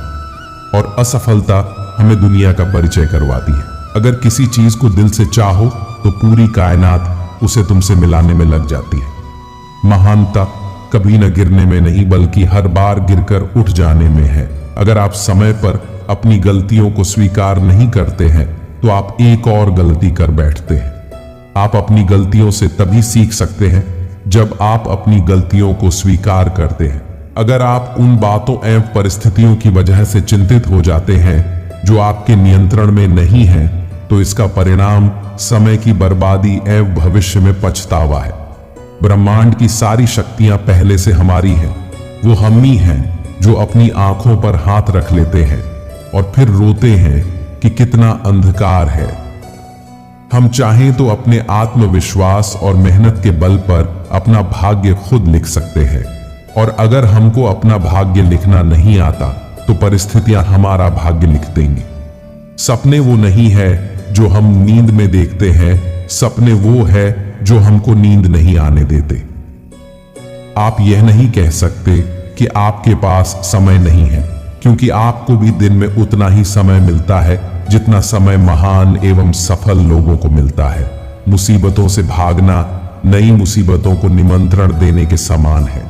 और असफलता हमें दुनिया का परिचय करवाती है। अगर किसी चीज को दिल से चाहो तो पूरी कायनात उसे तुमसे मिलाने में लग जाती है। महानता कभी न गिरने में नहीं, बल्कि हर बार गिरकर उठ जाने में है। अगर आप समय पर अपनी गलतियों को स्वीकार नहीं करते हैं तो आप एक और गलती कर बैठते हैं। आप अपनी गलतियों से तभी सीख सकते हैं जब आप अपनी गलतियों को स्वीकार करते हैं। अगर आप उन बातों एवं परिस्थितियों की वजह से चिंतित हो जाते हैं जो आपके नियंत्रण में नहीं है, तो इसका परिणाम समय की बर्बादी एवं भविष्य में पछतावा है। ब्रह्मांड की सारी शक्तियां पहले से हमारी हैं। वो हम ही हैं जो अपनी आंखों पर हाथ रख लेते हैं और फिर रोते हैं कि कितना अंधकार है। हम चाहें तो अपने आत्मविश्वास और मेहनत के बल पर अपना भाग्य खुद लिख सकते हैं, और अगर हमको अपना भाग्य लिखना नहीं आता तो परिस्थितियां हमारा भाग्य लिख देंगी। सपने वो नहीं है जो हम नींद में देखते हैं, सपने वो है जो हमको नींद नहीं आने देते। आप यह नहीं कह सकते कि आपके पास समय नहीं है, क्योंकि आपको भी दिन में उतना ही समय मिलता है जितना समय महान एवं सफल लोगों को मिलता है। मुसीबतों से भागना नई मुसीबतों को निमंत्रण देने के समान है।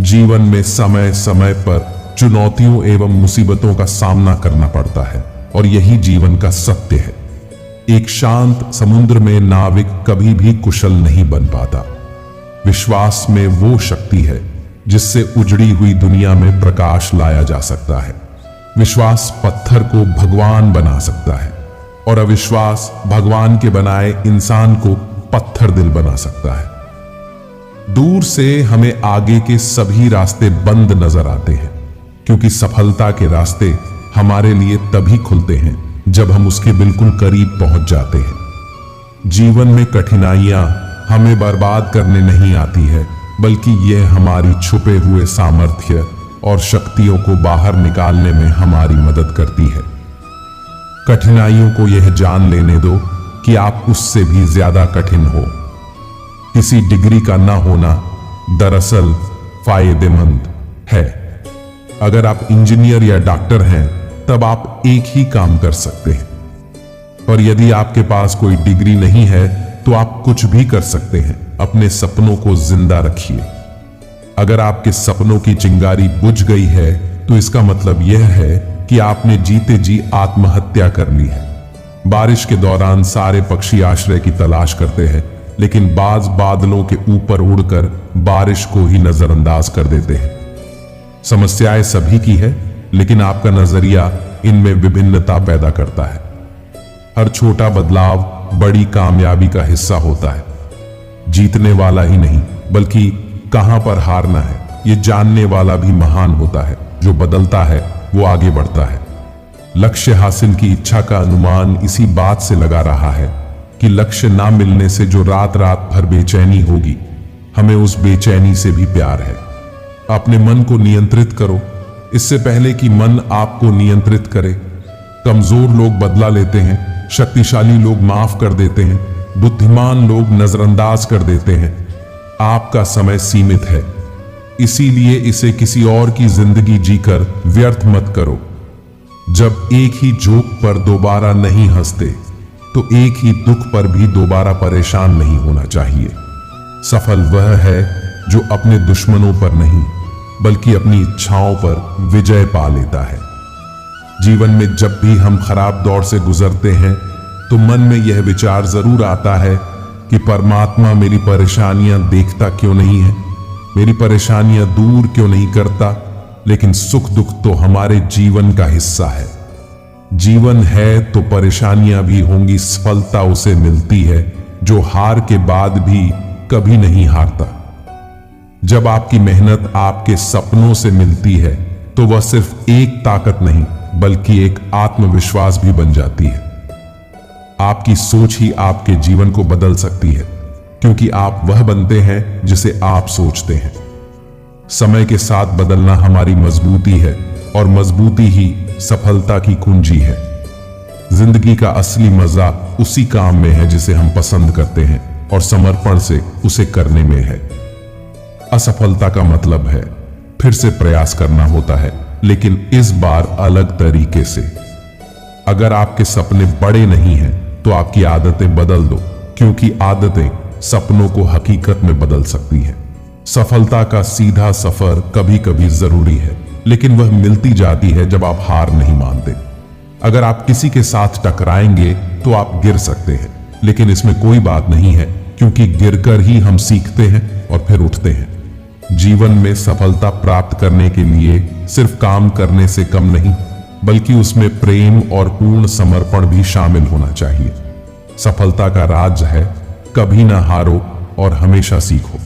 जीवन में समय समय पर चुनौतियों एवं मुसीबतों का सामना करना पड़ता है, और यही जीवन का सत्य है। एक शांत समुद्र में नाविक कभी भी कुशल नहीं बन पाता। विश्वास में वो शक्ति है जिससे उजड़ी हुई दुनिया में प्रकाश लाया जा सकता है। विश्वास पत्थर को भगवान बना सकता है, और अविश्वास भगवान के बनाए इंसान को पत्थर दिल बना सकता है। दूर से हमें आगे के सभी रास्ते बंद नजर आते हैं, क्योंकि सफलता के रास्ते हमारे लिए तभी खुलते हैं जब हम उसके बिल्कुल करीब पहुंच जाते हैं। जीवन में कठिनाइयां हमें बर्बाद करने नहीं आती है, बल्कि यह हमारी छुपे हुए सामर्थ्य और शक्तियों को बाहर निकालने में हमारी मदद करती है। कठिनाइयों को यह जान लेने दो कि आप उससे भी ज्यादा कठिन हो। किसी डिग्री का ना होना दरअसल फायदेमंद है। अगर आप इंजीनियर या डॉक्टर हैं, तब आप एक ही काम कर सकते हैं, और यदि आपके पास कोई डिग्री नहीं है तो आप कुछ भी कर सकते हैं। अपने सपनों को जिंदा रखिए। अगर आपके सपनों की चिंगारी बुझ गई है तो इसका मतलब यह है कि आपने जीते जी आत्महत्या कर ली है। बारिश के दौरान सारे पक्षी आश्रय की तलाश करते हैं, लेकिन बाज बादलों के ऊपर उड़कर बारिश को ही नजरअंदाज कर देते हैं। समस्याएं सभी की है, लेकिन आपका नजरिया इनमें विभिन्नता पैदा करता है। हर छोटा बदलाव बड़ी कामयाबी का हिस्सा होता है। जीतने वाला ही नहीं, बल्कि कहां पर हारना है ये जानने वाला भी महान होता है। जो बदलता है वो आगे बढ़ता है। लक्ष्य हासिल की इच्छा का अनुमान इसी बात से लगा रहा है कि लक्ष्य ना मिलने से जो रात रात भर बेचैनी होगी, हमें उस बेचैनी से भी प्यार है। अपने मन को नियंत्रित करो इससे पहले कि मन आपको नियंत्रित करे। कमजोर लोग बदला लेते हैं, शक्तिशाली लोग माफ कर देते हैं, बुद्धिमान लोग नजरअंदाज कर देते हैं। आपका समय सीमित है, इसीलिए इसे किसी और की जिंदगी जीकर व्यर्थ मत करो। जब एक ही जोक पर दोबारा नहीं हंसते तो एक ही दुख पर भी दोबारा परेशान नहीं होना चाहिए। सफल वह है जो अपने दुश्मनों पर नहीं बल्कि अपनी इच्छाओं पर विजय पा लेता है। जीवन में जब भी हम खराब दौर से गुजरते हैं तो मन में यह विचार जरूर आता है कि परमात्मा मेरी परेशानियां देखता क्यों नहीं है, मेरी परेशानियां दूर क्यों नहीं करता। लेकिन सुख दुख तो हमारे जीवन का हिस्सा है। जीवन है तो परेशानियां भी होंगी। सफलता उसे मिलती है जो हार के बाद भी कभी नहीं हारता। जब आपकी मेहनत आपके सपनों से मिलती है तो वह सिर्फ एक ताकत नहीं बल्कि एक आत्मविश्वास भी बन जाती है। आपकी सोच ही आपके जीवन को बदल सकती है, क्योंकि आप वह बनते हैं जिसे आप सोचते हैं। समय के साथ बदलना हमारी मजबूती है और मजबूती ही सफलता की कुंजी है। जिंदगी का असली मजा उसी काम में है जिसे हम पसंद करते हैं और समर्पण से उसे करने में है। असफलता का मतलब है फिर से प्रयास करना होता है, लेकिन इस बार अलग तरीके से। अगर आपके सपने बड़े नहीं हैं तो आपकी आदतें बदल दो, क्योंकि आदतें सपनों को हकीकत में बदल सकती हैं। सफलता का सीधा सफर कभी कभी जरूरी है, लेकिन वह मिलती जाती है जब आप हार नहीं मानते। अगर आप किसी के साथ टकराएंगे तो आप गिर सकते हैं, लेकिन इसमें कोई बात नहीं है, क्योंकि गिरकर ही हम सीखते हैं और फिर उठते हैं। जीवन में सफलता प्राप्त करने के लिए सिर्फ काम करने से कम नहीं, बल्कि उसमें प्रेम और पूर्ण समर्पण भी शामिल होना चाहिए। सफलता का राज है कभी ना हारो और हमेशा सीखो।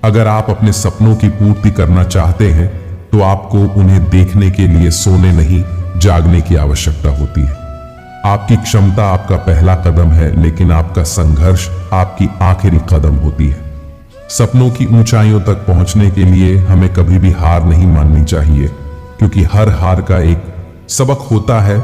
अगर आप अपने सपनों की पूर्ति करना चाहते हैं तो आपको उन्हें देखने के लिए सोने नहीं जागने की आवश्यकता होती है। आपकी क्षमता आपका पहला कदम है, लेकिन आपका संघर्ष आपकी आखिरी कदम होती है। सपनों की ऊंचाइयों तक पहुंचने के लिए हमें कभी भी हार नहीं माननी चाहिए, क्योंकि हर हार का एक सबक होता है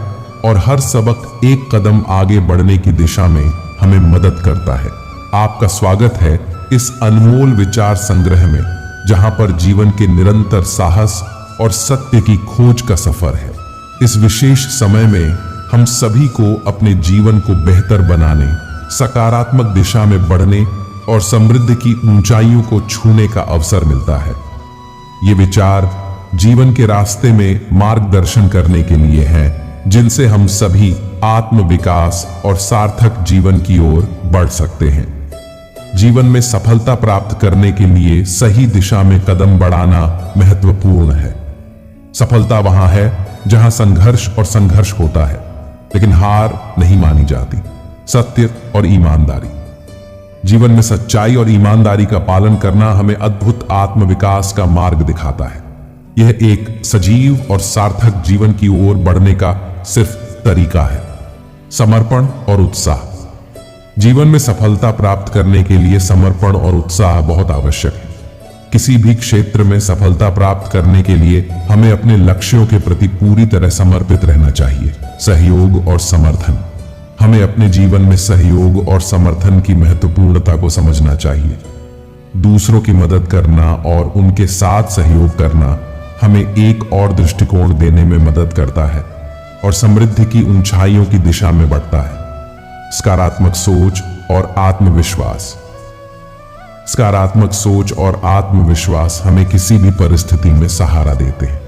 और हर सबक एक कदम आगे बढ़ने की दिशा में हमें मदद करता है। आपका स्वागत है इस अनमोल विचार संग्रह में, जहां पर जीवन के निरंतर साहस और सत्य की खोज का सफर है। इस विशेष समय में हम सभी को अपने जीवन को बेहतर बनाने, सकारात्मक दिशा में बढ़ने और समृद्धि की ऊंचाइयों को छूने का अवसर मिलता है। ये विचार जीवन के रास्ते में मार्गदर्शन करने के लिए हैं, जिनसे हम सभी आत्म विकास और सार्थक जीवन की ओर बढ़ सकते हैं। जीवन में सफलता प्राप्त करने के लिए सही दिशा में कदम बढ़ाना महत्वपूर्ण है। सफलता वहां है जहां संघर्ष और संघर्ष होता है, लेकिन हार नहीं मानी जाती। सत्य और ईमानदारी। जीवन में सच्चाई और ईमानदारी का पालन करना हमें अद्भुत आत्मविकास का मार्ग दिखाता है। यह एक सजीव और सार्थक जीवन की ओर बढ़ने का सिर्फ तरीका है। समर्पण और उत्साह। जीवन में सफलता प्राप्त करने के लिए समर्पण और उत्साह बहुत आवश्यक है। किसी भी क्षेत्र में सफलता प्राप्त करने के लिए हमें अपने लक्ष्यों के प्रति पूरी तरह समर्पित रहना चाहिए। सहयोग और समर्थन। हमें अपने जीवन में सहयोग और समर्थन की महत्वपूर्णता को समझना चाहिए। दूसरों की मदद करना और उनके साथ सहयोग करना हमें एक और दृष्टिकोण देने में मदद करता है और समृद्धि की ऊंचाइयों की दिशा में बढ़ता है। सकारात्मक सोच और आत्मविश्वास। सकारात्मक सोच और आत्मविश्वास हमें किसी भी परिस्थिति में सहारा देते हैं।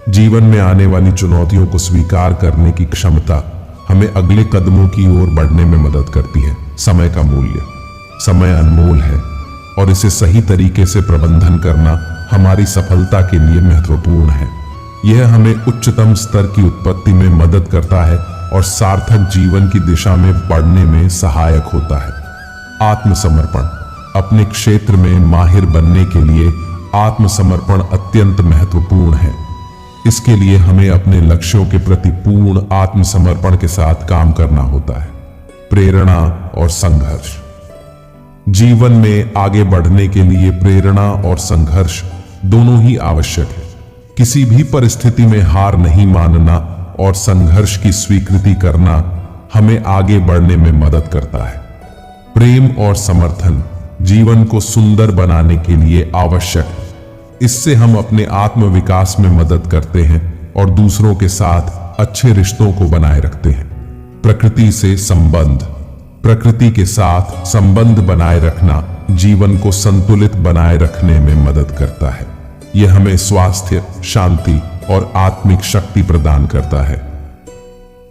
जीवन में आने वाली चुनौतियों को स्वीकार करने की क्षमता हमें अगले कदमों की ओर बढ़ने में मदद करती है। समय का मूल्य। समय अनमोल है और इसे सही तरीके से प्रबंधन करना हमारी सफलता के लिए महत्वपूर्ण है। यह हमें उच्चतम स्तर की उत्पत्ति में मदद करता है और सार्थक जीवन की दिशा में बढ़ने में सहायक होता है। आत्मसमर्पण। अपने क्षेत्र में माहिर बनने के लिए आत्मसमर्पण अत्यंत महत्वपूर्ण है। इसके लिए हमें अपने लक्ष्यों के प्रति पूर्ण आत्मसमर्पण के साथ काम करना होता है। प्रेरणा और संघर्ष। जीवन में आगे बढ़ने के लिए प्रेरणा और संघर्ष दोनों ही आवश्यक है। किसी भी परिस्थिति में हार नहीं मानना और संघर्ष की स्वीकृति करना हमें आगे बढ़ने में मदद करता है। प्रेम और समर्थन जीवन को सुंदर बनाने के लिए आवश्यक है। इससे हम अपने आत्म विकास में मदद करते हैं और दूसरों के साथ अच्छे रिश्तों को बनाए रखते हैं। प्रकृति से संबंध। प्रकृति के साथ संबंध बनाए रखना जीवन को संतुलित बनाए रखने में मदद करता है। यह हमें स्वास्थ्य, शांति और आत्मिक शक्ति प्रदान करता है।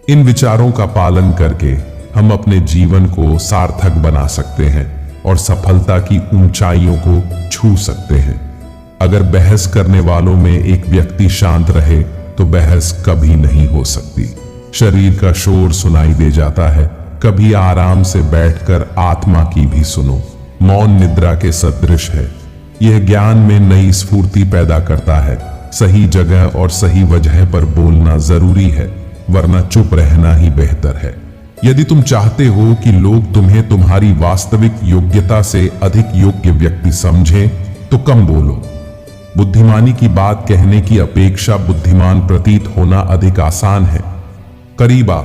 इन विचारों का पालन करके हम अपने जीवन को सार्थक बना सकते हैं और सफलता की ऊंचाइयों को छू सकते हैं। अगर बहस करने वालों में एक व्यक्ति शांत रहे तो बहस कभी नहीं हो सकती। शरीर का शोर सुनाई दे जाता है, कभी आराम से बैठकर आत्मा की भी सुनो। मौन निद्रा के सदृश है। यह ज्ञान में नई स्फूर्ति पैदा करता है। सही जगह और सही वजह पर बोलना जरूरी है, वरना चुप रहना ही बेहतर है। यदि तुम चाहते हो कि लोग तुम्हें तुम्हारी वास्तविक योग्यता से अधिक योग्य व्यक्ति समझें तो कम बोलो। बुद्धिमानी की बात कहने की अपेक्षा बुद्धिमान प्रतीत होना अधिक आसान है। करीब आ,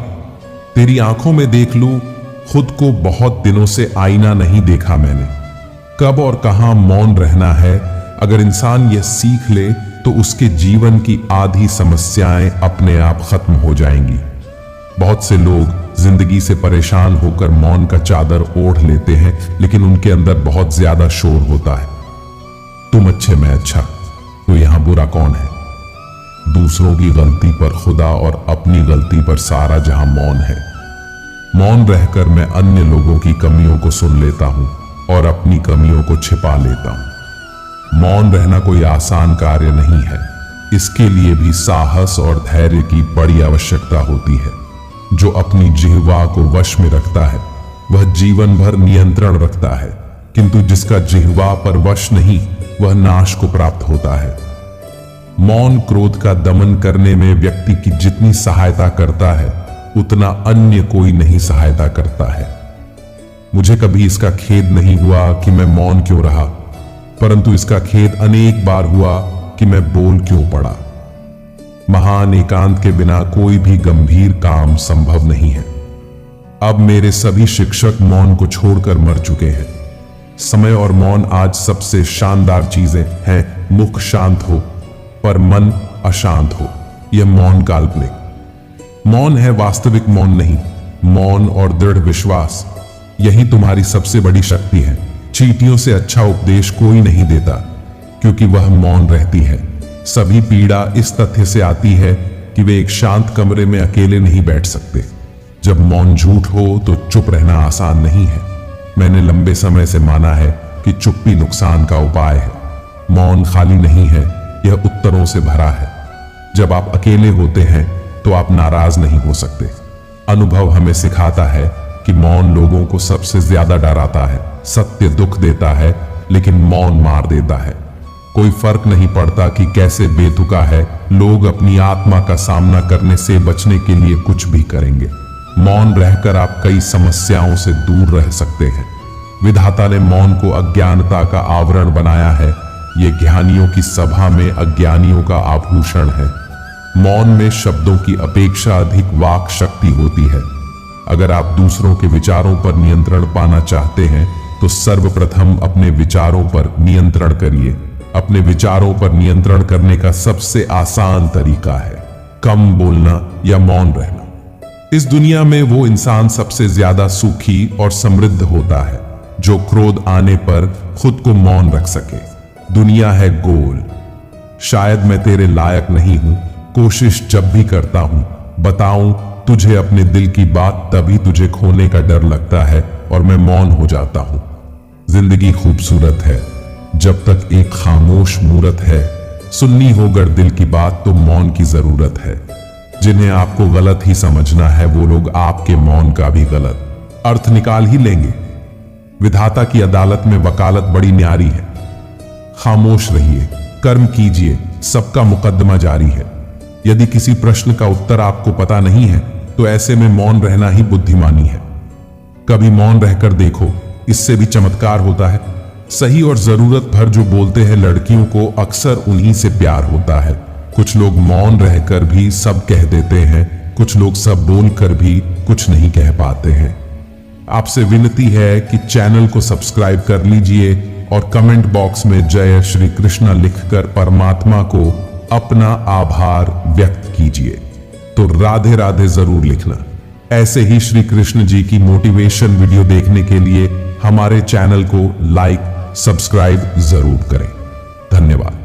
तेरी आंखों में देख लूं, खुद को बहुत दिनों से आईना नहीं देखा मैंने। कब और कहां मौन रहना है, अगर इंसान यह सीख ले तो उसके जीवन की आधी समस्याएं अपने आप खत्म हो जाएंगी। बहुत से लोग जिंदगी से परेशान होकर मौन का चादर ओढ़ लेते हैं, लेकिन उनके अंदर बहुत ज्यादा शोर होता है। तुम अच्छे मैं अच्छा, तो यहां बुरा कौन है? दूसरों की गलती पर खुदा और अपनी गलती पर सारा जहां मौन है। मौन रहकर मैं अन्य लोगों की कमियों को सुन लेता हूं और अपनी कमियों को छिपा लेता हूं। मौन रहना कोई आसान कार्य नहीं है। इसके लिए भी साहस और धैर्य की बड़ी आवश्यकता होती है। जो अपनी जिह्वा को वश में रखता है वह जीवन भर नियंत्रण रखता है, किंतु जिसका जिह्वा पर वश नहीं वह नाश को प्राप्त होता है। मौन क्रोध का दमन करने में व्यक्ति की जितनी सहायता करता है उतना अन्य कोई नहीं सहायता करता है। मुझे कभी इसका खेद नहीं हुआ कि मैं मौन क्यों रहा, परंतु इसका खेद अनेक बार हुआ कि मैं बोल क्यों पड़ा। महान एकांत के बिना कोई भी गंभीर काम संभव नहीं है। अब मेरे सभी शिक्षक मौन को छोड़कर मर चुके हैं। समय और मौन आज सबसे शानदार चीजें हैं। मुख शांत हो पर मन अशांत हो, यह मौन काल्पनिक। मौन है वास्तविक मौन नहीं। मौन और दृढ़ विश्वास, यही तुम्हारी सबसे बड़ी शक्ति है। चींटियों से अच्छा उपदेश कोई नहीं देता, क्योंकि वह मौन रहती है। सभी पीड़ा इस तथ्य से आती है कि वे एक शांत कमरे में अकेले नहीं बैठ सकते। जब मौन झूठ हो तो चुप रहना आसान नहीं है। मैंने लंबे समय से माना है कि चुप्पी नुकसान का उपाय है। मौन खाली नहीं है, यह उत्तरों से भरा है। जब आप अकेले होते हैं तो आप नाराज नहीं हो सकते। अनुभव हमें सिखाता है कि मौन लोगों को सबसे ज्यादा डराता है। सत्य दुख देता है, लेकिन मौन मार देता है। कोई फर्क नहीं पड़ता कि कैसे बेतुका है, लोग अपनी आत्मा का सामना करने से बचने के लिए कुछ भी करेंगे। मौन रहकर आप कई समस्याओं से दूर रह सकते हैं। विधाता ने मौन को अज्ञानता का आवरण बनाया है। यह ज्ञानियों की सभा में अज्ञानियों का आभूषण है। मौन में शब्दों की अपेक्षा अधिक वाक शक्ति होती है। अगर आप दूसरों के विचारों पर नियंत्रण पाना चाहते हैं तो सर्वप्रथम अपने विचारों पर नियंत्रण करिए। अपने विचारों पर नियंत्रण करने का सबसे आसान तरीका है कम बोलना या मौन रहना। इस दुनिया में वो इंसान सबसे ज्यादा सुखी और समृद्ध होता है जो क्रोध आने पर खुद को मौन रख सके। दुनिया है गोल। शायद मैं तेरे लायक नहीं हूं, कोशिश जब भी करता हूं बताऊं तुझे अपने दिल की बात, तभी तुझे खोने का डर लगता है और मैं मौन हो जाता हूं। जिंदगी खूबसूरत है जब तक एक खामोश मूरत है। सुननी होगर दिल की बात तो मौन की जरूरत है। जिन्हें आपको गलत ही समझना है वो लोग आपके मौन का भी गलत अर्थ निकाल ही लेंगे। विधाता की अदालत में वकालत बड़ी न्यारी है। खामोश रहिए, कर्म कीजिए, सबका मुकदमा जारी है। यदि किसी प्रश्न का उत्तर आपको पता नहीं है तो ऐसे में मौन रहना ही बुद्धिमानी है। कभी मौन रहकर देखो, इससे भी चमत्कार होता है। सही और जरूरत भर जो बोलते हैं लड़कियों को अक्सर उन्हीं से प्यार होता है। कुछ लोग मौन रहकर भी सब कह देते हैं, कुछ लोग सब बोलकर भी कुछ नहीं कह पाते हैं। आपसे विनती है कि चैनल को सब्सक्राइब कर लीजिए और कमेंट बॉक्स में जय श्री कृष्ण लिखकर परमात्मा को अपना आभार व्यक्त कीजिए। तो राधे राधे जरूर लिखना। ऐसे ही श्री कृष्ण जी की मोटिवेशन वीडियो देखने के लिए हमारे चैनल को लाइक सब्सक्राइब जरूर करें। धन्यवाद।